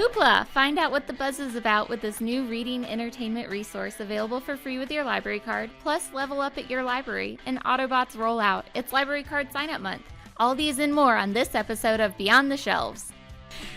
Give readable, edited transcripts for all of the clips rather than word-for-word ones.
Hoopla! Find out what the buzz is about with this new reading entertainment resource available for free with your library card. Plus, level up at your library and Autobots roll out. It's Library Card Sign-Up Month. All these and more on this episode of Beyond the Shelves.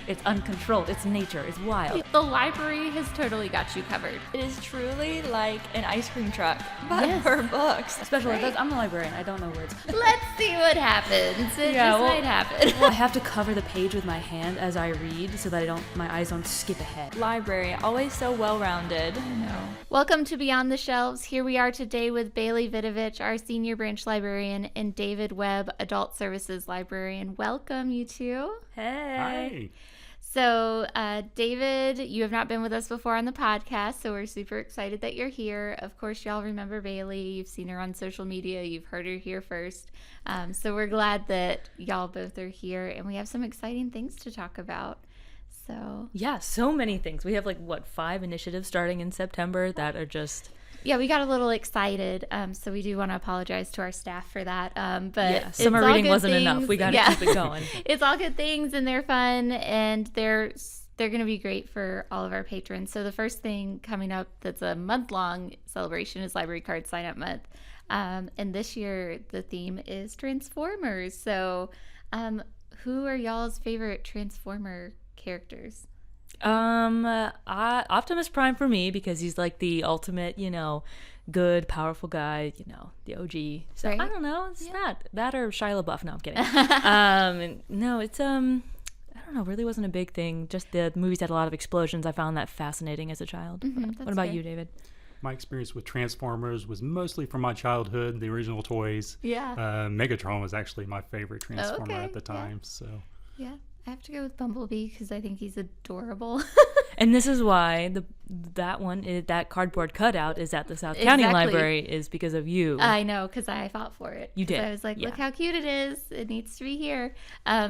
It's uncontrolled. It's nature. It's wild. The library has totally got you covered. It is truly like an ice cream truck, but for books. Special effects. I'm a librarian. I don't know words. Let's see what happens. It might happen. Well, I have to cover the page with my hand as I read so that my eyes don't skip ahead. Library, always so well-rounded. I know. Welcome to Beyond the Shelves. Here we are today with Bailey Vidovich, our senior branch librarian, and David Webb, adult services librarian. Welcome, you two. Hey. Hi. So, David, you have not been with us before on the podcast, so we're super excited that you're here. Of course, y'all remember Bailey. You've seen her on social media. You've heard her here first. So we're glad that y'all both are here, and we have some exciting things to talk about. So Yeah, so many things. We have 5 initiatives starting in September that are just... Yeah, we got a little excited, so we do want to apologize to our staff for that. But summer it's all reading good wasn't things. enough. We got to keep it going. It's all good things, and they're fun, and they're going to be great for all of our patrons. So the first thing coming up that's a month-long celebration is Library Card Sign-Up Month. And this year, the theme is Transformers. So who are y'all's favorite Transformer characters? Optimus Prime for me because he's like the ultimate, good, powerful guy, the OG. So Right. I don't know. It's that or Shia LaBeouf. No, I'm kidding. No, it's I don't know. Really wasn't a big thing. Just the movies had a lot of explosions. I found that fascinating as a child. What about you, David? My experience with Transformers was mostly from my childhood, the original toys. Yeah. Megatron was actually my favorite Transformer okay, at the time. So Yeah. I have to go with Bumblebee because I think he's adorable. And this is why that cardboard cutout is at the South County Exactly. Library is because of you. I know, because I fought for it. You 'Cause did, I was like, look yeah. how cute it is. It needs to be here.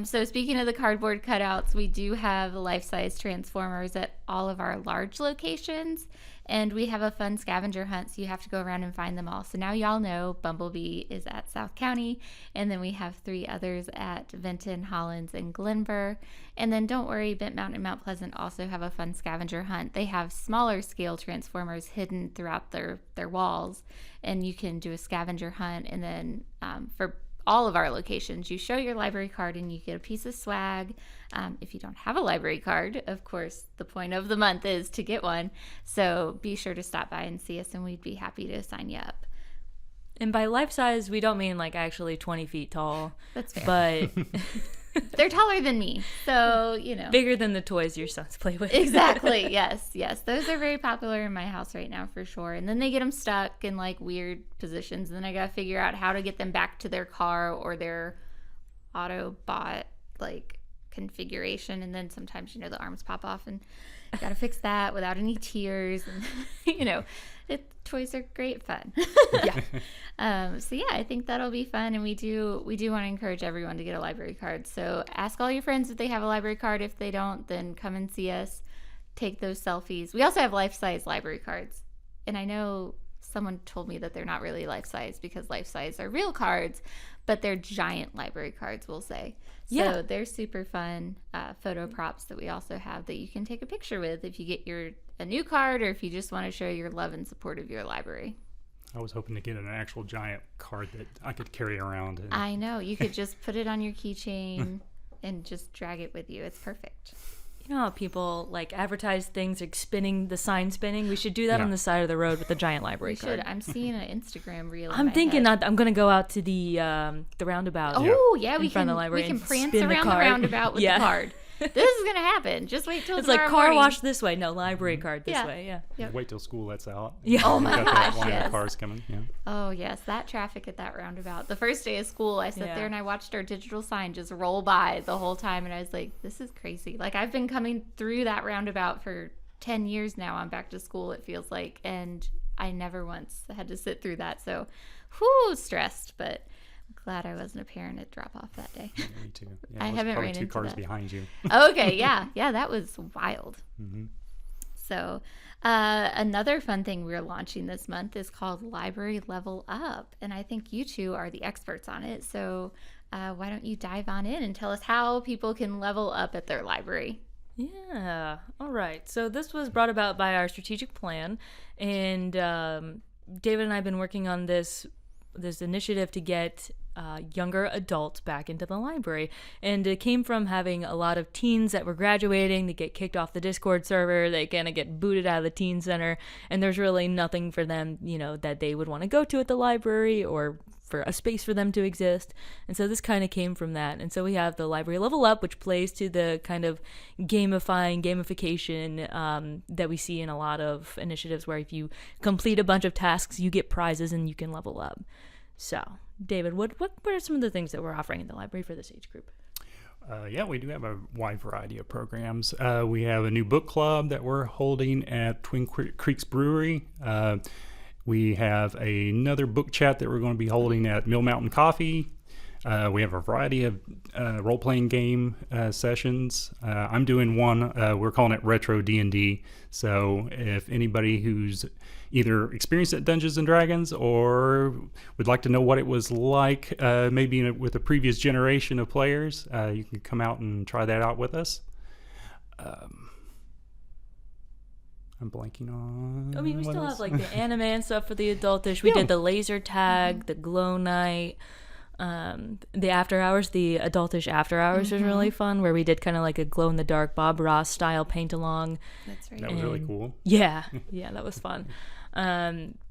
So speaking of the cardboard cutouts, we do have life-size Transformers at all of our large locations. And we have a fun scavenger hunt, so you have to go around and find them all. So now y'all know Bumblebee is at South County, and then we have 3 others at Vinton, Hollins, and Glenver. And then don't worry, Bent Mountain and Mount Pleasant also have a fun scavenger hunt. They have smaller scale Transformers hidden throughout their walls, and you can do a scavenger hunt. And then for all of our locations, you show your library card and you get a piece of swag. If you don't have a library card, of course, the point of the month is to get one. So be sure to stop by and see us, and we'd be happy to sign you up. And by life size, we don't mean actually 20 feet tall. That's fair. But They're taller than me, so, bigger than the toys your sons play with. Exactly. Yes. Those are very popular in my house right now for sure. And then they get them stuck in weird positions, and then I got to figure out how to get them back to their car or their Autobot configuration. And then sometimes the arms pop off, and got to fix that without any tears. And toys are great fun. Yeah. So yeah, I think that'll be fun, and we do want to encourage everyone to get a library card. So ask all your friends if they have a library card. If they don't, then come and see us. Take those selfies. We also have life-size library cards, and I know someone told me that they're not really life-size because life-size are real cards, but they're giant library cards, we'll say. Yeah. So they're super fun photo props that we also have that you can take a picture with if you get a new card, or if you just want to show your love and support of your library. I was hoping to get an actual giant card that I could carry around. And I know. You could just put it on your keychain and just drag it with you. It's perfect. You know how people advertise things spinning, the sign spinning? We should do that on the side of the road with the giant library We card. should. I'm seeing an Instagram reel. I'm thinking I'm going to go out to the roundabout. Oh, yeah. We front can, of the library we can and prance spin the around the card. roundabout with the card. This is going to happen. Just wait till It's tomorrow car morning. wash this way. No, library card this Yeah. way. Yeah. Yep. wait till school lets out. Yeah. Oh my Got that gosh, line yes. of cars coming. Yeah. Oh, yes. That traffic at that roundabout. The first day of school, I sat there and I watched our digital sign just roll by the whole time. And I was like, this is crazy. I've been coming through that roundabout for 10 years now. I'm back to school, it feels like. And I never once had to sit through that. So, stressed. But I'm glad I wasn't a parent at drop off that day. Yeah, me too. Yeah, I it was haven't probably ran 2 into cars that. behind you. Okay, yeah, that was wild. Mm-hmm. So another fun thing we're launching this month is called Library Level Up, and I think you two are the experts on it. So why don't you dive on in and tell us how people can level up at their library? Yeah. All right. So this was brought about by our strategic plan, and David and I have been working on this initiative to get younger adults back into the library, and it came from having a lot of teens that were graduating. They get kicked off the Discord server. They kind of get booted out of the teen center, and there's really nothing for them, that they would want to go to at the library or for a space for them to exist. And so this kind of came from that. And so we have the library level up, which plays to the kind of gamification that we see in a lot of initiatives, where if you complete a bunch of tasks, you get prizes and you can level up. So David, what are some of the things that we're offering in the library for this age group? Yeah, we do have a wide variety of programs. We have a new book club that we're holding at Twin Creeks Brewery. We have another book chat that we're going to be holding at Mill Mountain Coffee. We have a variety of role-playing game sessions. I'm doing one, we're calling it Retro D&D. So if anybody who's either experienced at Dungeons & Dragons or would like to know what it was like, maybe with a previous generation of players, you can come out and try that out with us. I'm blanking on. I mean, we what still else? have like the anime and stuff for the adultish. We did the laser tag, the glow night, the after hours, the adultish after hours was really fun, where we did kind of like a glow in the dark Bob Ross style paint along. That's right. That was really cool. Yeah, that was fun.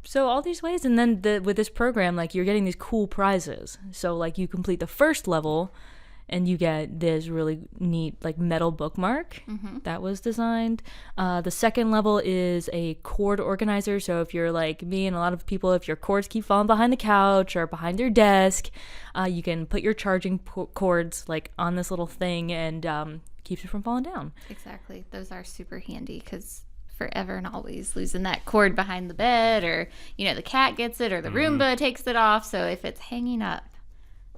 So all these ways, and then with this program, like you're getting these cool prizes. So like you complete the first level, and you get this really neat like metal bookmark that was designed. The second level is a cord organizer. So if you're like me and a lot of people, if your cords keep falling behind the couch or behind your desk, you can put your charging cords like on this little thing, and keeps it from falling down. Exactly. Those are super handy because forever and always losing that cord behind the bed, or the cat gets it, or the Roomba takes it off. So if it's hanging up,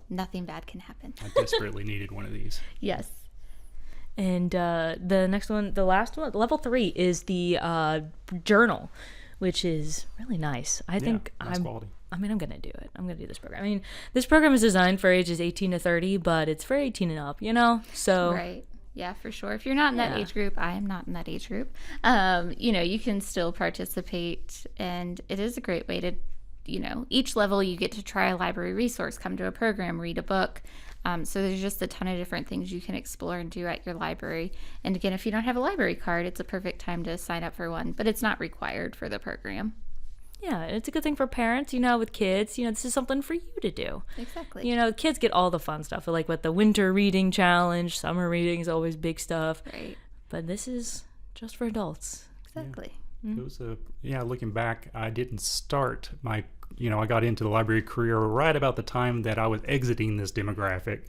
nothing bad can happen. I desperately needed one of these. Yes. And the next one, the last one, level 3 is the journal, which is really nice. I think nice quality. I'm going to do it. I'm going to do this program. I mean, this program is designed for ages 18 to 30, but it's for 18 and up, So Right. Yeah, for sure. If you're not in that age group, I am not in that age group. You can still participate, and it is a great way to, each level you get to try a library resource, come to a program, read a book. So there's just a ton of different things you can explore and do at your library. And again, if you don't have a library card, it's a perfect time to sign up for one, but it's not required for the program. yeah, it's a good thing for parents, with kids. This is something for you to do. Exactly. Kids get all the fun stuff, like with the winter reading challenge, summer reading is always big stuff. Right. But this is just for adults. Exactly. It was looking back, I didn't start my, I got into the library career right about the time that I was exiting this demographic.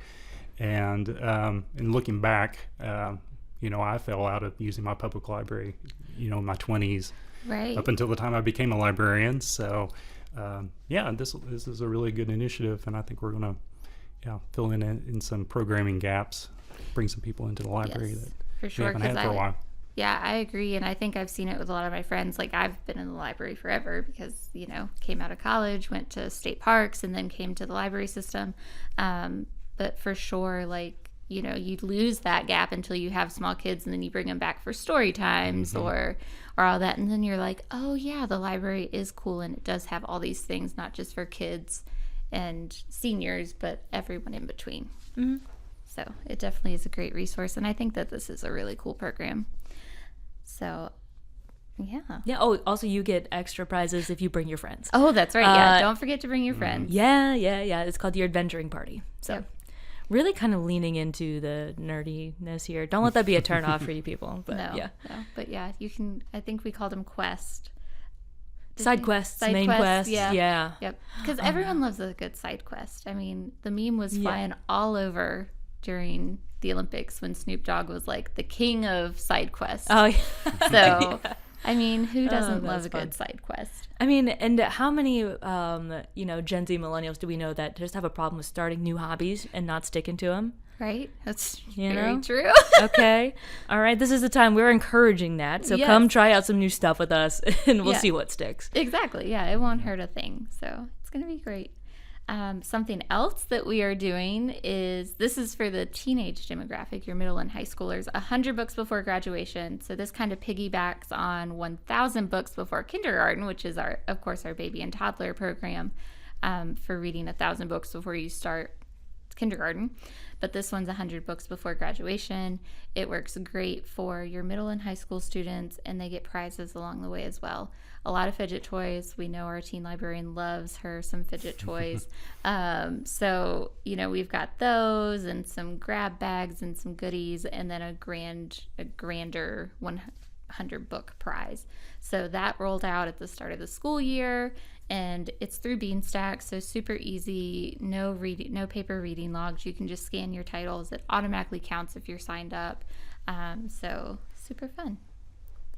And looking back, I fell out of using my public library, in my 20s. Right. Up until the time I became a librarian. So, this is a really good initiative, and I think we're going to fill in some programming gaps, bring some people into the library Yes, that for we sure. haven't had for a while. Yeah, I agree. And I think I've seen it with a lot of my friends. Like, I've been in the library forever because, came out of college, went to state parks, and then came to the library system. But for sure, you lose that gap until you have small kids, and then you bring them back for story times or all that. And then you're like, oh, yeah, the library is cool, and it does have all these things, not just for kids and seniors, but everyone in between. Mm-hmm. So it definitely is a great resource, and I think that this is a really cool program. So, yeah. Yeah. Oh, also you get extra prizes if you bring your friends. Oh, that's right. Yeah, don't forget to bring your friends. Yeah. It's called your adventuring party. So Yep. really kind of leaning into the nerdiness here. Don't let that be a turn off for you people. But No. But yeah, you can, I think we called them quest. Side quests, Side main quests, quests. Yeah. Yep. Because everyone loves a good side quest. I mean, the meme was flying all over during the Olympics when Snoop Dogg was like the king of side quests. Oh, yeah. So, I mean, who doesn't love that's a good side quest? I mean, and how many, Gen Z millennials do we know that just have a problem with starting new hobbies and not sticking to them? Right? That's You very know? true. Okay. All right. This is the time we're encouraging that. So Yes. come try out some new stuff with us and we'll Yeah. see what sticks. Exactly. Yeah, it won't hurt a thing. So it's going to be great. Something else that we are doing this is for the teenage demographic, your middle and high schoolers, 100 books before graduation. So this kind of piggybacks on 1,000 books before kindergarten, which is of course, our baby and toddler program for reading 1,000 books before you start kindergarten. But this one's 100 books before graduation. It works great for your middle and high school students, and they get prizes along the way as well. A lot of fidget toys. We know our teen librarian loves her some fidget toys. So, we've got those and some grab bags and some goodies, and then a grander 100 book prize. So that rolled out at the start of the school year, and it's through Beanstack, so super easy. No paper reading logs. You can just scan your titles. It automatically counts if you're signed up. So super fun.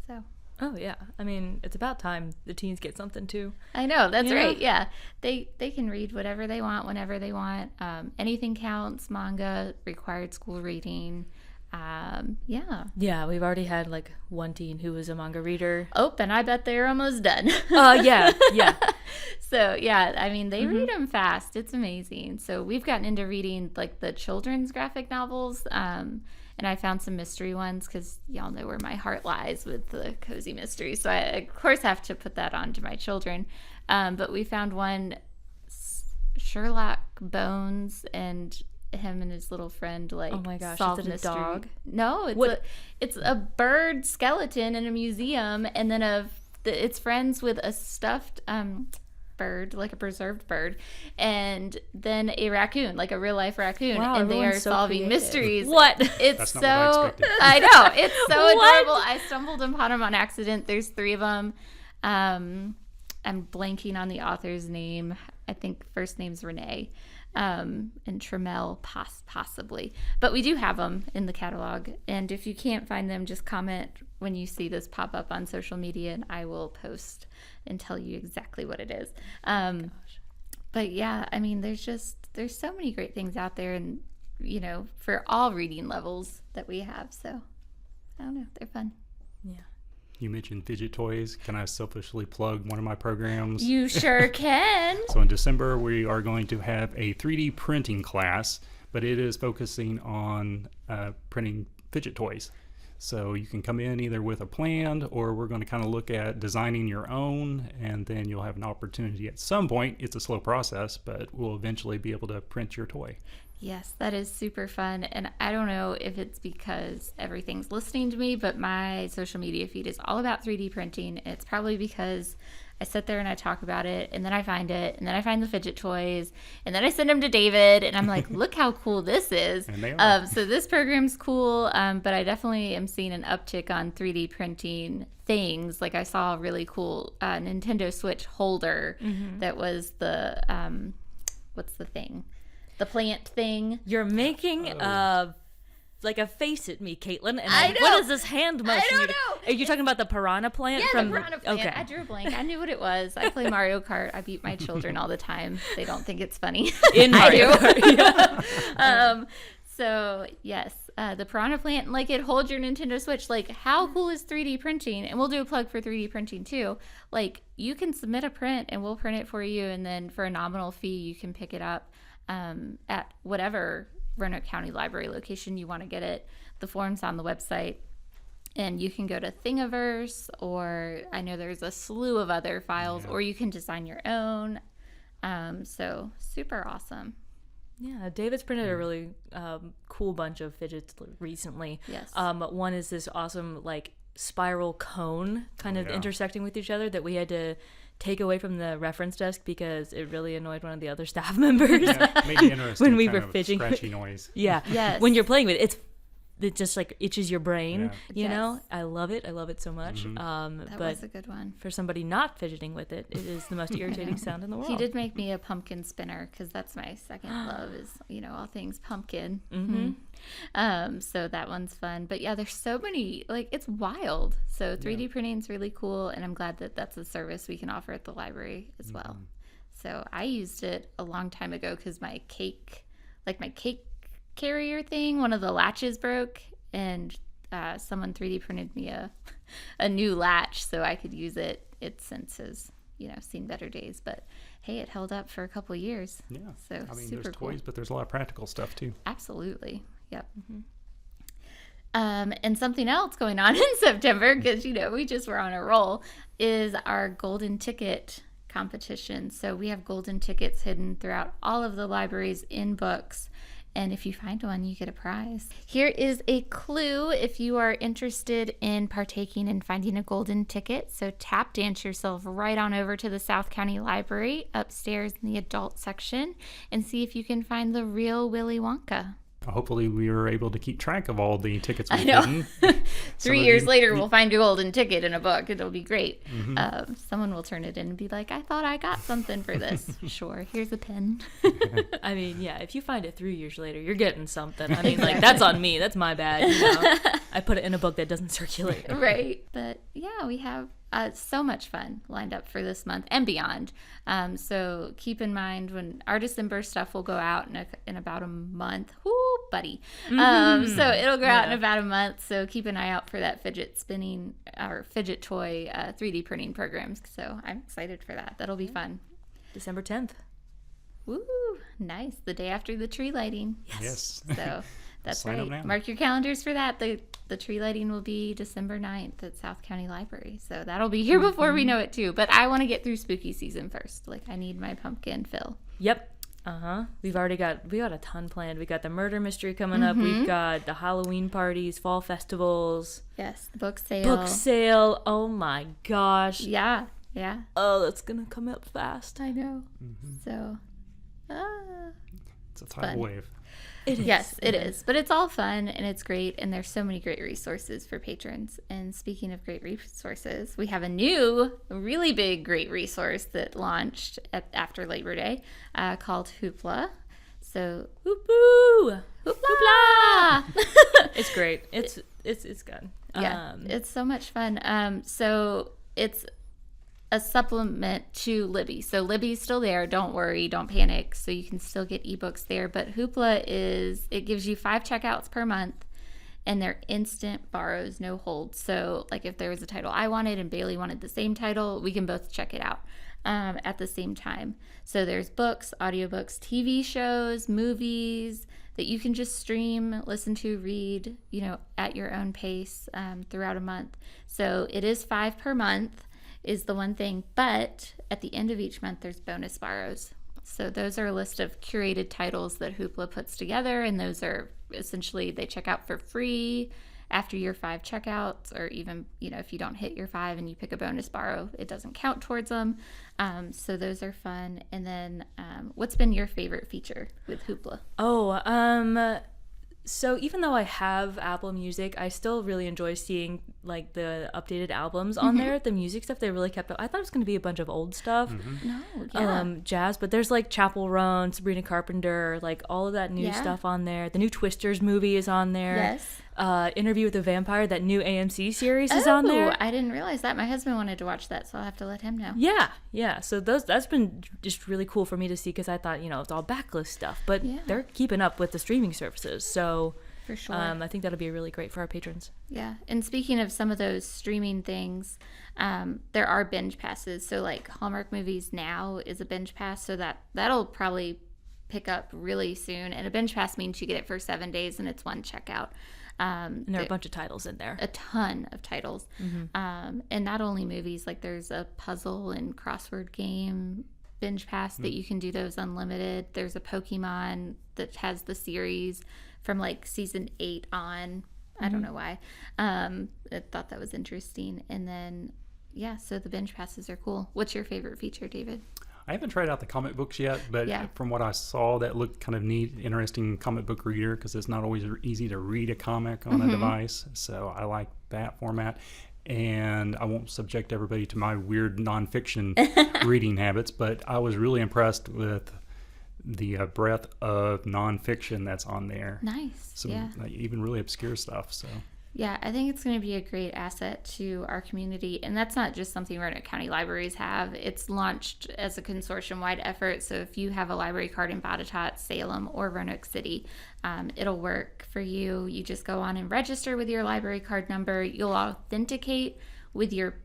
So. Oh yeah, I mean, it's about time the teens get something too. I know, that's right. Yeah, they can read whatever they want, whenever they want. Anything counts. Manga, required school reading. Yeah, we've already had like one teen who was a manga reader. Oh, and I bet they're almost done. Yeah. So yeah, I mean, they read them fast. It's amazing. So we've gotten into reading like the children's graphic novels. And I found some mystery ones because y'all know where my heart lies with the cozy mystery. So I, of course, have to put that on to my children. But we found one, Sherlock Bones, and him and his little friend oh my gosh, solve is it a mystery. dog? No, it's a bird skeleton in a museum, and then it's friends with a stuffed bird, like a preserved bird, and then a raccoon, like a real life raccoon. Wow, and they are so solving creative. Mysteries. What? It's That's so not what I expected. I know, it's so What? adorable. I stumbled upon them on accident. There's 3 of them. I'm blanking on the author's name. I think first name's Renee, and Tremel possibly. But we do have them in the catalog, and if you can't find them, just comment when you see this pop up on social media, and I will post and tell you exactly what it is. But yeah, I mean, there's so many great things out there, and for all reading levels that we have. So I don't know, they're fun. Yeah. You mentioned fidget toys. Can I selfishly plug one of my programs? You sure can. So in December, we are going to have a 3D printing class, but it is focusing on printing fidget toys. So you can come in either with a plan, or we're going to kind of look at designing your own, and then you'll have an opportunity at some point. It's a slow process, but we'll eventually be able to print your toy. Yes, that is super fun. And I don't know if it's because everything's listening to me, but my social media feed is all about 3D printing. It's probably because I sit there and I talk about it, and then I find it, and then I find the fidget toys, and then I send them to David, and I'm like, look how cool this is. And they are. So this program's cool, but I definitely am seeing an uptick on 3D printing things. Like I saw a really cool Nintendo Switch holder that was the, what's the thing? The plant thing. You're making like a face at me, Caitlin. And I know. What is this hand motion? I don't know. Are you talking about the piranha plant? Yeah, from the piranha plant. Okay. I drew a blank. I knew what it was. I play Mario Kart. I beat my children all the time. They don't think it's funny. In Mario Kart. Yeah. So yes, the piranha plant, like it holds your Nintendo Switch. Like how cool is 3D printing? And we'll do a plug for 3D printing too. Like you can submit a print and we'll print it for you, and then for a nominal fee you can pick it up at whatever Roanoke County Library location you want to get it. The form's on the website, and you can go to Thingiverse, or I know there's a slew of other files, or you can design your own. So super awesome. Yeah, David's printed a really cool bunch of fidgets recently. Yes. One is this awesome like spiral cone kind of intersecting with each other that we had to take away from the reference desk because it really annoyed one of the other staff members. Yeah, made it interesting. When we kind were of fidgeting. scratchy noise. Yeah. Yes. When you're playing with it, it just like itches your brain, Yeah. you know? Yes. I love it so much. That But was a good one. for somebody not fidgeting with it, it is the most irritating sound in the world. He did make me a pumpkin spinner because that's my second love is, all things pumpkin. So that one's fun. But yeah, there's so many, like it's wild. So 3D printing is really cool. And I'm glad that that's a service we can offer at the library as well. So I used it a long time ago because my cake carrier thing, one of the latches broke, and someone 3D printed me a new latch so I could use it. It since has seen better days. But hey, it held up for a couple years. Yeah. So I mean, super there's cool. toys, but there's a lot of practical stuff too. Absolutely. Yep. And something else going on in September, because we just were on a roll, is our golden ticket competition. So we have golden tickets hidden throughout all of the libraries in books. And if you find one, you get a prize. Here is a clue if you are interested in partaking in finding a golden ticket. So tap dance yourself right on over to the South County Library upstairs in the adult section and see if you can find the real Willy Wonka. Hopefully we were able to keep track of all the tickets we've I know. hidden. 3 years later, we'll find a golden ticket in a book. It'll be great. Someone will turn it in and be like, I thought I got something for this. Sure, here's a pen. I mean, yeah, if you find it 3 years later, you're getting something. I mean, like, that's on me. That's my bad. I put it in a book that doesn't circulate. Right. But yeah, we have so much fun lined up for this month and beyond. So keep in mind when our December stuff will go out in about a month. Whoo, buddy. So it'll go out in about a month. So keep an eye out for that fidget spinning or fidget toy 3D printing programs. So I'm excited for that. That'll be fun. December 10th. Woo, nice. The day after the tree lighting. Yes. So that's Sign up right. now. Mark your calendars for that. The tree lighting will be December 9th at South County Library. So that'll be here before we know it too. But I want to get through spooky season first. Like I need my pumpkin fill. Yep. We got a ton planned. We got the murder mystery coming up. We've got the Halloween parties, fall festivals. Yes, the book sale. Book sale. Oh my gosh. Yeah. Oh, that's gonna come up fast. I know. So It's a tidal wave. It is. yes, it is. But it's all fun and it's great. And there's so many great resources for patrons. And speaking of great resources, we have a new, really big, great resource that launched after Labor Day called Hoopla. So, Hoopoo! Hoopla! It's great. It's good. Yeah, it's so much fun. So it's a supplement to Libby. So Libby's still there. Don't worry. Don't panic. So you can still get ebooks there. But Hoopla it gives you 5 checkouts per month and they're instant borrows, no holds. So like if there was a title I wanted and Bailey wanted the same title, we can both check it out at the same time. So there's books, audiobooks, TV shows, movies that you can just stream, listen to, read, at your own pace throughout a month. So it is 5 per month. Is the one thing, but at the end of each month there's bonus borrows. So those are a list of curated titles that Hoopla puts together, and those are essentially they check out for free after your 5 checkouts, or even if you don't hit your 5 and you pick a bonus borrow, it doesn't count towards them. So those are fun. And then what's been your favorite feature with Hoopla? So even though I have Apple Music, I still really enjoy seeing like the updated albums on there. The music stuff they really kept up. I thought it was going to be a bunch of old stuff, jazz, but there's like Chapel Roan, Sabrina Carpenter, like all of that new stuff on there. The new Twisters movie is on there. Yes. Interview with the Vampire, that new AMC series is on there. I didn't realize that. My husband wanted to watch that, so I'll have to let him know. Yeah. So that's been just really cool for me to see because I thought it's all backlist stuff, but they're keeping up with the streaming services. So for sure, I think that'll be really great for our patrons. Yeah, and speaking of some of those streaming things, there are binge passes. So like Hallmark Movies Now is a binge pass, so that'll probably pick up really soon. And a binge pass means you get it for 7 days and it's one checkout. And there are a bunch of titles in there. A ton of titles. And not only movies, like there's a puzzle and crossword game binge pass that you can do those unlimited. There's a Pokemon that has the series from like season 8 on. I don't know why. I thought that was interesting. And then, so the binge passes are cool. What's your favorite feature, David? I haven't tried out the comic books yet, but from what I saw, that looked kind of neat, interesting comic book reader because it's not always easy to read a comic on a device. So I like that format. And I won't subject everybody to my weird nonfiction reading habits, but I was really impressed with the breadth of nonfiction that's on there. Nice. Some like, even really obscure stuff. So. Yeah, I think it's going to be a great asset to our community. And that's not just something Roanoke County Libraries have. It's launched as a consortium-wide effort. So if you have a library card in Botetourt, Salem, or Roanoke City, it'll work for you. You just go on and register with your library card number. You'll authenticate with your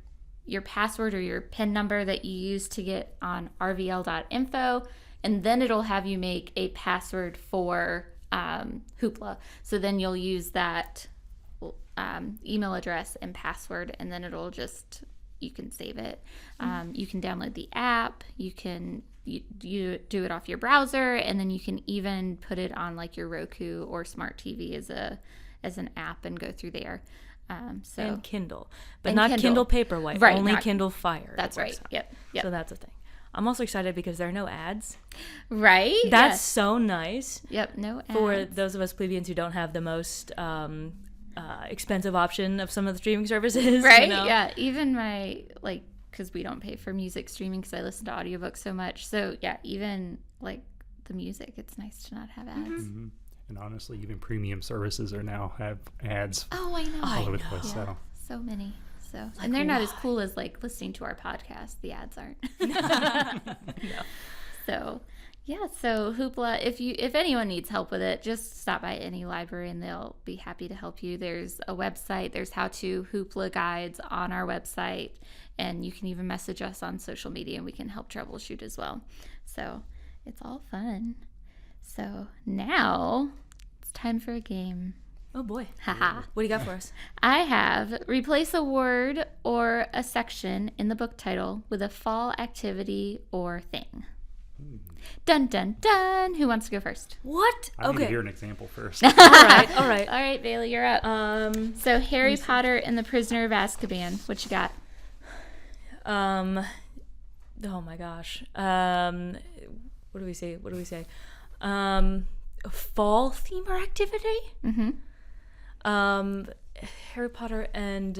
your password or your PIN number that you use to get on rvl.info, and then it'll have you make a password for Hoopla. So then you'll use that email address and password, and then it'll just, you can save it. You can download the app. You do it off your browser, and then you can even put it on like your Roku or smart TV as an app and go through there. And Kindle, but and not Kindle. Kindle Paperwhite, Right, only not- Kindle Fire. That's it right. works on. Yep. So that's a thing. I'm also excited because there are no ads. Right. That's Yes. so nice. Yep. No ads. For those of us plebeians who don't have the most expensive option of some of the streaming services. Right. You know? Yeah. Even my, like, because we don't pay for music streaming because I listen to audiobooks so much. So yeah, even like the music, it's nice to not have ads. Mm-hmm. And honestly, even premium services are now have ads Oh, I know. all over the place. Yeah. So So many. So and they're not as cool as like listening to our podcast. The ads aren't. No. So yeah, so Hoopla, if anyone needs help with it, just stop by any library and they'll be happy to help you. There's a website, there's how-to Hoopla guides on our website, and you can even message us on social media and we can help troubleshoot as well. So it's all fun. So now it's time for a game. Oh boy. Haha. What do you got for us? I have replace a word or a section in the book title with a fall activity or thing. Dun dun dun. Who wants to go first? What? I need to Okay. hear an example first. All right. All right. All right, Bailey, you're up. So Harry Potter and the Prisoner of Azkaban. What you got? Oh my gosh. What do we say? A fall theme or activity? Mm-hmm. Harry Potter and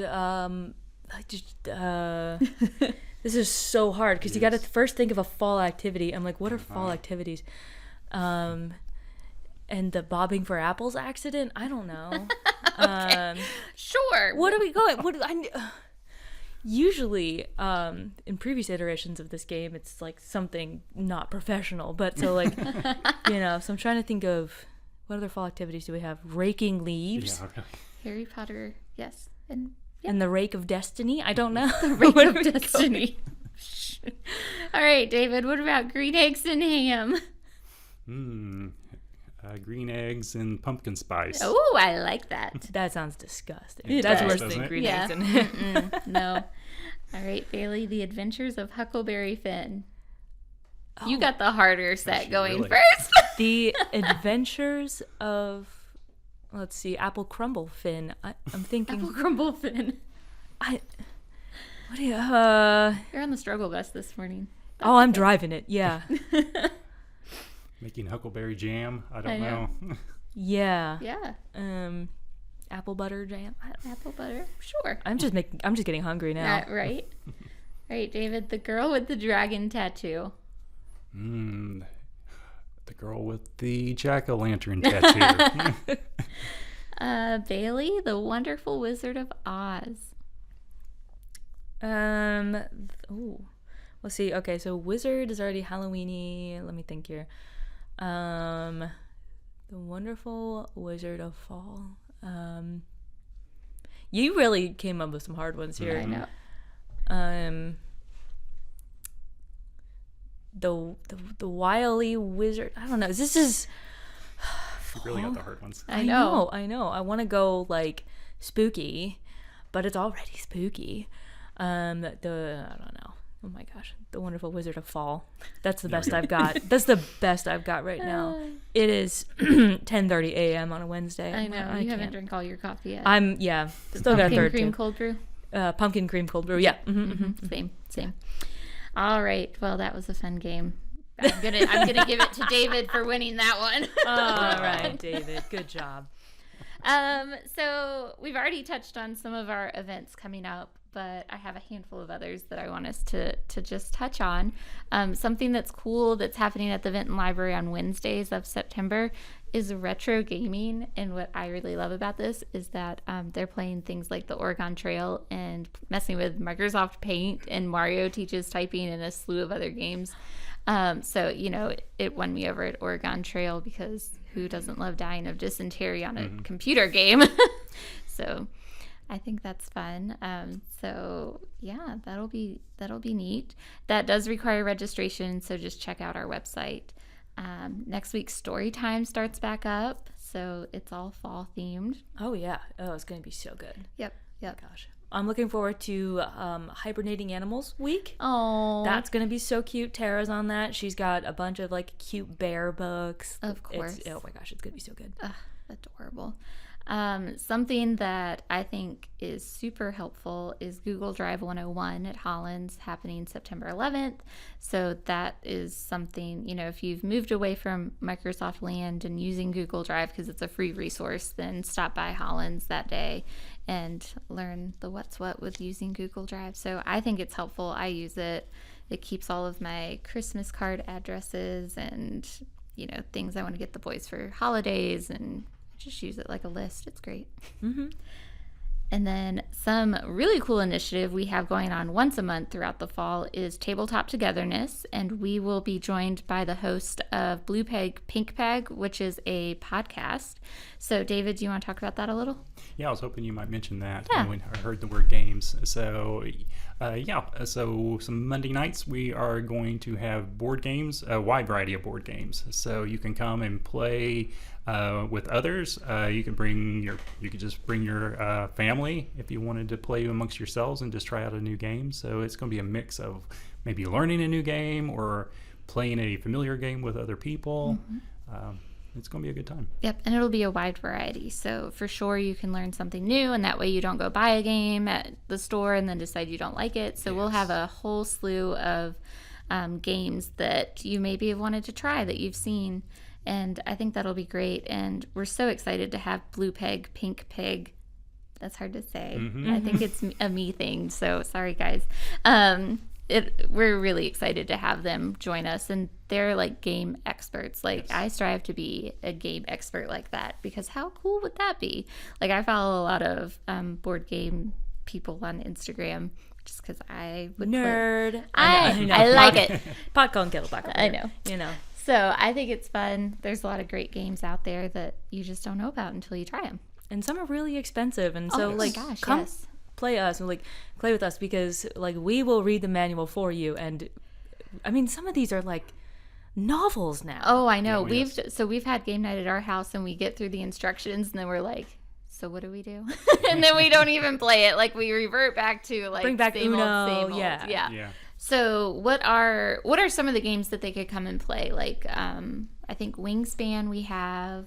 this is so hard because you got to first think of a fall activity. I'm like, what are fall activities? And the bobbing for apples accident? I don't know. Sure. What are we going? Usually, in previous iterations of this game, it's like something not professional. But so like, so I'm trying to think of what other fall activities do we have? Raking leaves Yeah, okay. Harry Potter, yes. And and the rake of destiny. I don't know. Rake What of are we Destiny. All right, David, what about green eggs and ham? Green eggs and pumpkin spice. Oh, I like that. That sounds disgusting. It That's does, worse doesn't than it? green Yeah. eggs. And No. All right, Bailey, The Adventures of Huckleberry Finn. You got the harder set going really? first. The Adventures of, let's see, Apple Crumble Finn. I'm thinking. Apple Crumble Finn. What do you? You're on the struggle bus this morning. Oh, I'm driving it. Yeah. Making huckleberry jam. I I don't know. know. Yeah. Yeah. Apple butter jam. Apple butter. Sure. I'm just getting hungry now. Right. All right, David, the girl with the dragon tattoo. The girl with the jack-o'-lantern tattoo. Bailey, the Wonderful Wizard of Oz. Let's see. Okay, so wizard is already Halloweeny. Let me think here. The Wonderful Wizard of Fall. You really came up with some hard ones here. I know. The wily wizard. I don't know. This is. You really got the hard ones. I know. I know. I want to go like spooky, but it's already spooky. I don't know. Oh my gosh, The Wonderful Wizard of Fall. That's the best I've got. That's the best I've got right now. It is 10:30 a.m. on a Wednesday. I know. I You haven't can't. drank all your coffee yet. Still got a Pumpkin third cream too. cold brew. Pumpkin cream cold brew. Yeah. Mm-hmm. Same. All right. Well, that was a fun game. I'm gonna give it to David for winning that one. All right, David. Good job. So we've already touched on some of our events coming up, but I have a handful of others that I want us to just touch on. Something that's cool that's happening at the Vinton Library on Wednesdays of September is retro gaming. And what I really love about this is that they're playing things like the Oregon Trail and messing with Microsoft Paint, and Mario teaches typing and a slew of other games. So, it won me over at Oregon Trail because who doesn't love dying of dysentery on a computer game? So I think that's fun. So yeah, that'll be neat. That does require registration, so just check out our website. Next week, story time starts back up, so it's all fall themed. Oh yeah. Oh, it's gonna be so good. Yep. Gosh. I'm looking forward to Hibernating Animals Week. Oh, That's going to be so cute. Tara's on that. She's got a bunch of like cute bear books. Of course. Oh my gosh, it's going to be so good. adorable. Something that I think is super helpful is Google Drive 101 at Hollins, happening September 11th. So that is something, if you've moved away from Microsoft Land and using Google Drive because it's a free resource, then stop by Hollins that day and learn the what's what with using Google Drive. So I think it's helpful. I use it. It keeps all of my Christmas card addresses and, things I want to get the boys for holidays, and just use it like a list. It's great. Mm-hmm. And then some really cool initiative we have going on once a month throughout the fall is Tabletop Togetherness, and we will be joined by the host of Blue Peg Pink Peg, which is a podcast. So David, do you want to talk about that a little? Yeah, I was hoping you might mention that Yeah. when I heard the word games. So, so some Monday nights we are going to have board games, a wide variety of board games. So you can come and play with others. You could just bring your family if you wanted to play amongst yourselves and just try out a new game. So it's going to be a mix of maybe learning a new game or playing a familiar game with other people. It's going to be a good time. Yep, and it'll be a wide variety. So for sure you can learn something new, and that way you don't go buy a game at the store and then decide you don't like it. So we'll have a whole slew of games that you maybe have wanted to try that you've seen, and I think that'll be great. And we're so excited to have Blue Peg, Pink Pig. That's hard to say. I think it's a me thing, so sorry guys. We're really excited to have them join us, and they're like game experts. Like, I strive to be a game expert like that, because how cool would that be? Like, I follow a lot of board game people on Instagram just because I would Nerd. I like it. Pot calling kettle black. I know. So I think it's fun. There's a lot of great games out there that you just don't know about until you try them. and some are really expensive, and so gosh, come yes. play us and play with us, because we will read the manual for you. And I mean, some of these are novels now. Oh, I know. Yeah, we've had game night at our house, and we get through the instructions, and then we're like, so what do we do? And then we don't even play it. We revert back to bring back same Uno. old, same old. Yeah. So what are some of the games that they could come and play? I think Wingspan we have.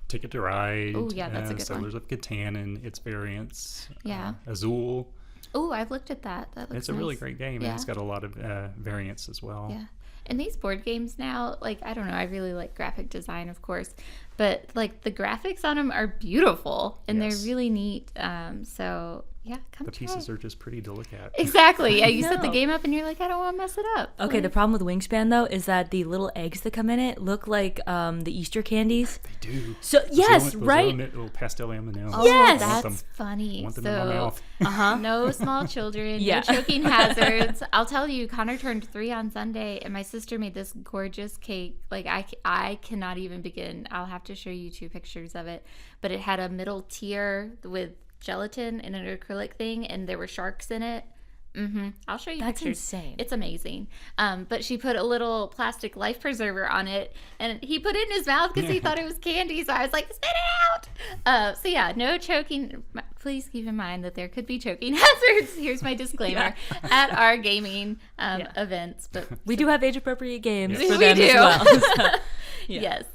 Ticket to Ride. Oh, yeah, that's a good one. Settlers of Catan and its variants. Yeah. Azul. Oh, I've looked at that. That looks It's a really nice. great game, Yeah. and it's got a lot of variants as well. Yeah. And these board games now, I don't know, I really like graphic design, of course, but the graphics on them are beautiful, and Yes. they're really neat. So yeah, come The try. pieces are just pretty to look at. Exactly. Yeah, you set the No. game up and you're like, I don't want to mess it up. Okay, the problem with Wingspan though is that the little eggs that come in it look like the Easter candies. They do. So yes, Those right. little pastel M&Ms. Oh, Yes! I want that's them. funny. Want them in my mouth. No small children, Yeah. no choking hazards. I'll tell you, Connor turned 3 on Sunday, and my sister made this gorgeous cake. I cannot even begin. I'll have to show you 2 pictures of it. But it had a middle tier with gelatin and an acrylic thing, and there were sharks in it. I'll show you That's pictures. insane. It's amazing. But she put a little plastic life preserver on it, and he put it in his mouth because he thought it was candy. So I was like, spit it out. So yeah, no choking. Please keep in mind that there could be choking hazards. Here's my disclaimer at our gaming events. But We do have age-appropriate games Yes. for We them do. as well. So, yeah. Yes.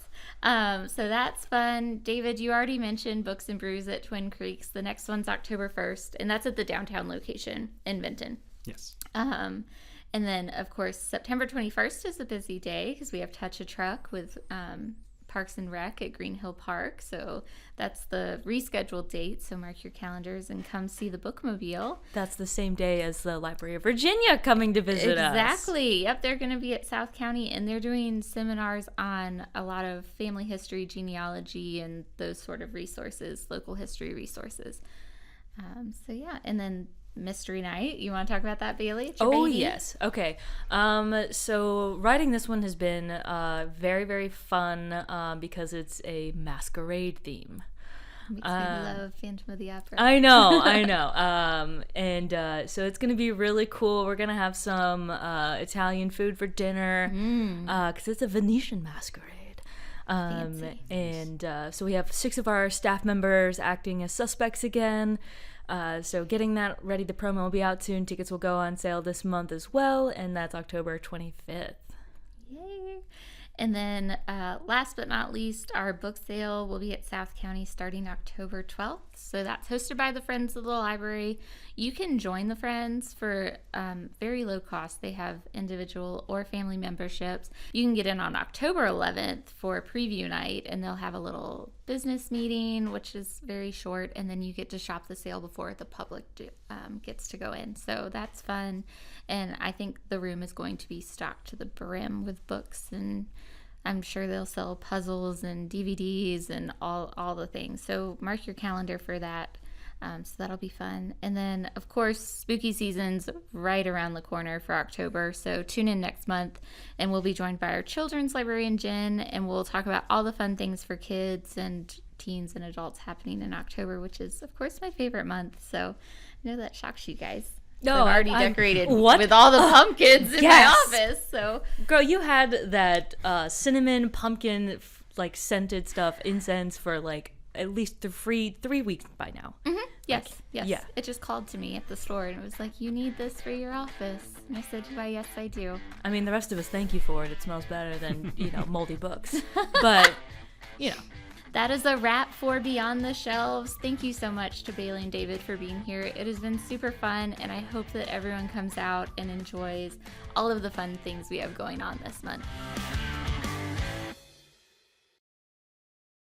So that's fun. David, you already mentioned Books and Brews at Twin Creeks. The next one's October 1st, and that's at the downtown location in Vinton. Yes. And then, of course, September 21st is a busy day because we have Touch a Truck with Parks and Rec at Green Hill Park. So that's the rescheduled date. So mark your calendars and come see the bookmobile. That's the same day as the Library of Virginia coming to visit us. Exactly. Yep, they're going to be at South County, and they're doing seminars on a lot of family history, genealogy, and those sort of resources, local history resources. So yeah, and then Mystery Night. You want to talk about that, Bailey? It's your Oh, baby? yes. Okay. So writing this one has been very, very fun because it's a masquerade theme. Makes me love Phantom of the Opera. I know. And so it's going to be really cool. We're going to have some Italian food for dinner because it's a Venetian masquerade. Fancy. And so we have 6 of our staff members acting as suspects again. So getting that ready. The promo will be out soon. Tickets will go on sale this month as well, and that's October 25th. Yay. And then last but not least, our book sale will be at South County starting October 12th. So that's hosted by the Friends of the Library. You can join the Friends for very low cost. They have individual or family memberships. You can get in on October 11th for preview night, and they'll have a little business meeting, which is very short, and then you get to shop the sale before the public gets to go in. So that's fun. And I think the room is going to be stocked to the brim with books, and I'm sure they'll sell puzzles and DVDs and all the things. So mark your calendar for that. So that'll be fun. And then, of course, spooky season's right around the corner for October. So tune in next month, and we'll be joined by our children's librarian, Jen, and we'll talk about all the fun things for kids and teens and adults happening in October, which is, of course, my favorite month. So I know that shocks you guys. No, I've already decorated what? with all the pumpkins in Yes. my office. So Girl, you had that cinnamon pumpkin like scented stuff, incense for like at least 3 weeks by now. yes. yeah. It just called to me at the store, and it was like, "You need this for your office." And I said, "Why, yes, I do." I mean, the rest of us thank you for it. It smells better than, moldy books. But, That is a wrap for Beyond the Shelves. Thank you so much to Bailey and David for being here. It has been super fun, and I hope that everyone comes out and enjoys all of the fun things we have going on this month.